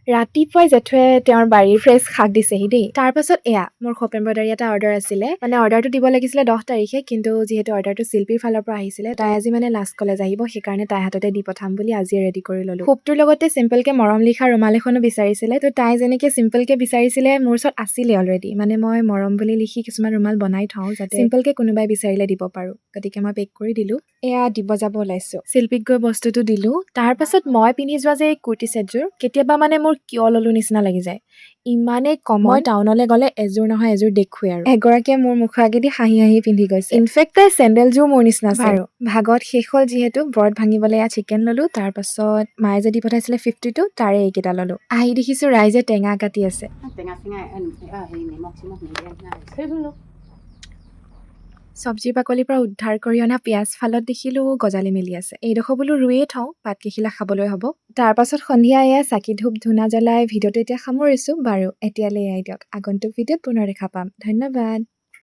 ৰাতিপুৱাই জেঠুৱে তেওঁৰ বাৰীৰ ফ্ৰেছ শাক দিছেহি দেই। তাৰ পাছত এয়া মোৰ খোপ এম্ব্ৰইডাৰী এটা অৰ্ডাৰ আছিলে, মানে অৰ্ডাৰটো দিব লাগিছিলে 10 তাৰিখে, কিন্তু যিহেতু অৰ্ডাৰটো শিল্পীৰ ফালৰ পৰা আহিছিলে, তাই আজি মানে লাষ্ট কলেজ আহিব, সেইকাৰণে তাই হাততে দি পঠাম বুলি আজিয়ে ৰেডি কৰি ল'লো। খোপটোৰ লগতে চিম্পলকে মৰম লিখা ৰুমাল এখনো বিচাৰিছিলে, তো তাই যেনেকে চিম্পলকে বিচাৰিছিলে মোৰ ওচৰত আছিলে অলৰেডি, মানে মই মৰম বুলি লিখি কিছুমান ৰুমাল বনাই থওঁ যাতে চিম্পলকে কোনোবাই বিচাৰিলে দিব পাৰো, গতিকে মই পেক কৰি দিলো। এয়া দিব যাব ওলাইছো, শিল্পীক গৈ বস্তুটো দিলো। তাৰ পাছত মই পিন্ধি যোৱা যে এই কুৰ্তি ছেটযোৰ কেতিয়াবা মানে মোৰ কিয় ললো নিচিনা লাগি যায়, ইমানেই কম। মই টাউনলৈ গ'লে এযোৰ নহয় এযোৰ দেখোৱে, আৰু এগৰাকীয়ে মোৰ মুখৰ আগেদি হাঁহি হাঁহি পিন্ধি গৈছে। ইনফেক্ট তাই চেণ্ডেলযোৰ মোৰ নিচিনা আছে। আৰু ভাগত শেষ হ'ল যিহেতু ব্ৰত ভাঙিবলৈ এয়া চিকেন ললো, তাৰ পাছত মায়ে যে দি পঠাইছিলে 52 তাৰে এইকেইটা ললো। আহি দেখিছো ৰাইজে টেঙা কাটি আছে। চব্জিৰ বাকলিৰ পৰা উদ্ধাৰ কৰি অনা পিঁয়াজ ফালত দেখিলো গজালি মেলি আছে। এইডোখৰ বোলো ৰুয়ে থওঁ, পাতকেইখিলা খাবলৈ হ'ব। তাৰ পাছত সন্ধিয়া এয়া চাকি ধূপ ধূনা জ্বলাই ভিডিঅ'টো এতিয়া সামৰিছো। বাৰু এতিয়ালৈ এয়াই দিয়ক, আগন্তুক ভিডিঅ'ত পুনৰ দেখা পাম। ধন্যবাদ।